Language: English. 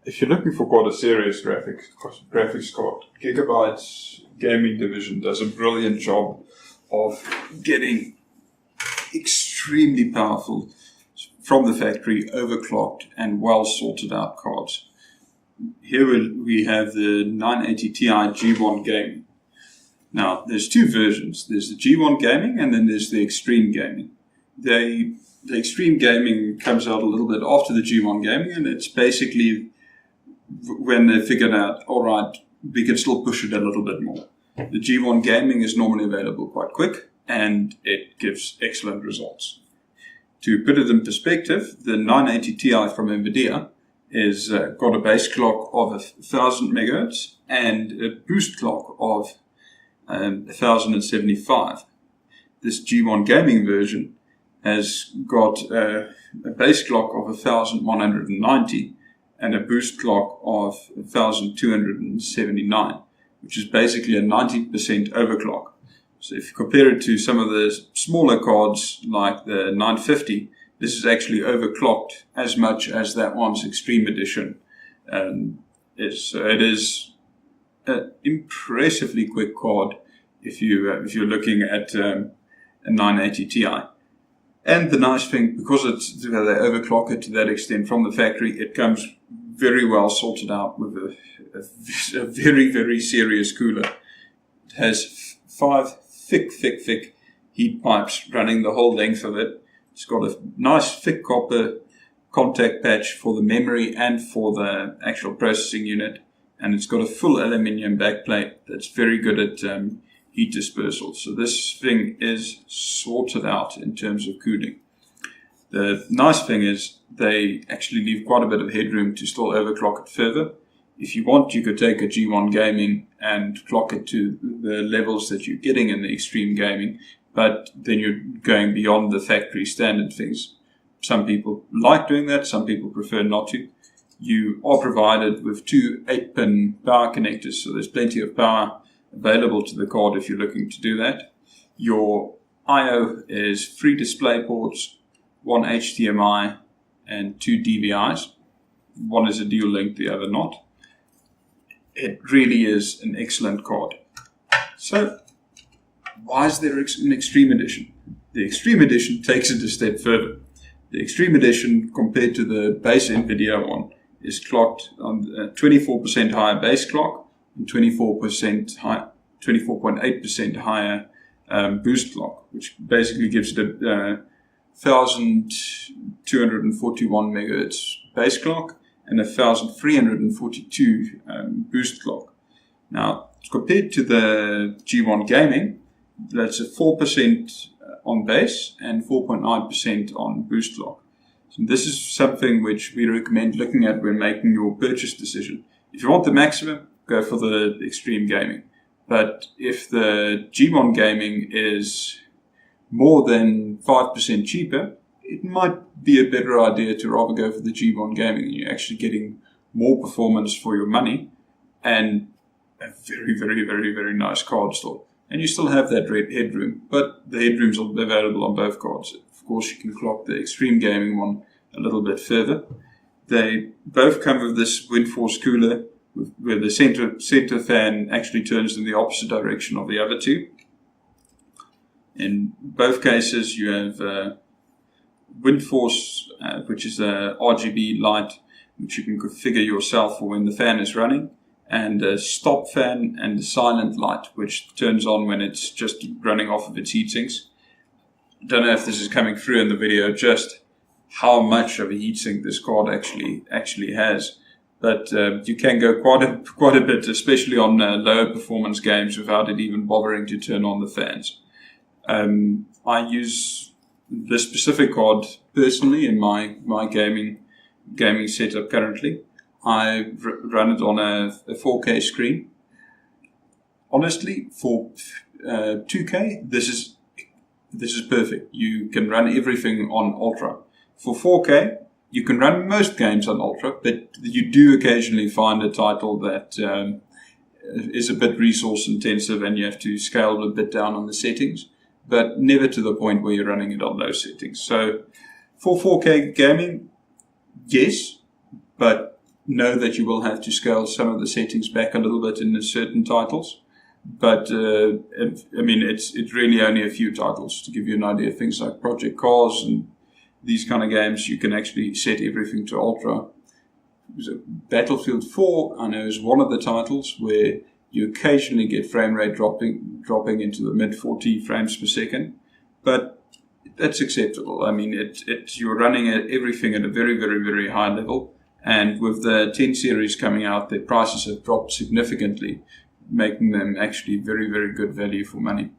if you're looking for quite a serious graphics card, Gigabyte's gaming division does a brilliant job of getting extremely powerful, from the factory, overclocked and well sorted out cards. Here we have the 980 Ti G1 Gaming. Now, there's two versions. There's the G1 Gaming and then there's the Extreme Gaming. The Extreme Gaming comes out a little bit after the G1 Gaming, and it's basically when they figured out, all right, we can still push it a little bit more. The G1 Gaming is normally available quite quick, and it gives excellent results. To put it in perspective, the 980 Ti from NVIDIA is got a base clock of 1000 megahertz and a boost clock of 1075. This G1 Gaming version has got a base clock of 1190 and a boost clock of 1279, which is basically a 90% overclock. So if you compare it to some of the smaller cards like the 950, this is actually overclocked as much as that one's Extreme Edition. It is an impressively quick card if you're looking at a 980 Ti. And the nice thing, because they overclock it to that extent from the factory, it comes very well sorted out with a very, very serious cooler. It has 5 thick heat pipes running the whole length of it. It's got a nice thick copper contact patch for the memory and for the actual processing unit. And it's got a full aluminium backplate that's very good at heat dispersal. So this thing is sorted out in terms of cooling. The nice thing is they actually leave quite a bit of headroom to still overclock it further. If you want, you could take a G1 Gaming and clock it to the levels that you're getting in the Extreme Gaming, but then you're going beyond the factory standard things. Some people like doing that, some people prefer not to. You are provided with 2 8-pin power connectors, so there's plenty of power available to the card if you're looking to do that. Your I/O is 3 display ports, 1 HDMI, and 2 DVIs. One is a dual link, the other not. It really is an excellent card. So, why is there an Extreme Edition? The Extreme Edition takes it a step further. The Extreme Edition, compared to the base NVIDIA one, is clocked on a 24% higher base clock and 24.8% higher boost clock, which basically gives it a 1241 megahertz base clock and 1342 boost clock. Now, compared to the G1 Gaming, that's a 4% on base and 4.9% on boost clock. So this is something which we recommend looking at when making your purchase decision. If you want the maximum, go for the Extreme Gaming. But if the G1 Gaming is more than 5% cheaper, it might be a better idea to rather go for the G1 Gaming. You're actually getting more performance for your money and a very, very, very, very nice card still. And you still have that headroom, but the headroom's available on both cards. Of course, you can clock the Extreme Gaming one a little bit further. They both come with this Windforce cooler, where the center fan actually turns in the opposite direction of the other two. In both cases, you have Windforce, which is a RGB light, which you can configure yourself for when the fan is running, and a stop fan and a silent light, which turns on when it's just running off of its heat sinks. I don't know if this is coming through in the video, just how much of a heatsink this card actually has. But you can go quite a bit, especially on lower performance games, without it even bothering to turn on the fans. I use this specific card personally in my gaming setup currently. I run it on a 4K screen. Honestly, for 2K, this is perfect. You can run everything on Ultra. For 4K, you can run most games on Ultra, but you do occasionally find a title that is a bit resource intensive and you have to scale a bit down on the settings, but never to the point where you're running it on low settings. So for 4K gaming, yes, but know that you will have to scale some of the settings back a little bit in certain titles. But, it's really only a few titles. To give you an idea, things like Project Cars and these kind of games, you can actually set everything to ultra. So Battlefield 4, I know, is one of the titles where you occasionally get frame rate dropping into the mid 40 frames per second, but that's acceptable. I mean, you're running everything at a very, very, very high level, and with the 10 series coming out, their prices have dropped significantly, making them actually very, very good value for money.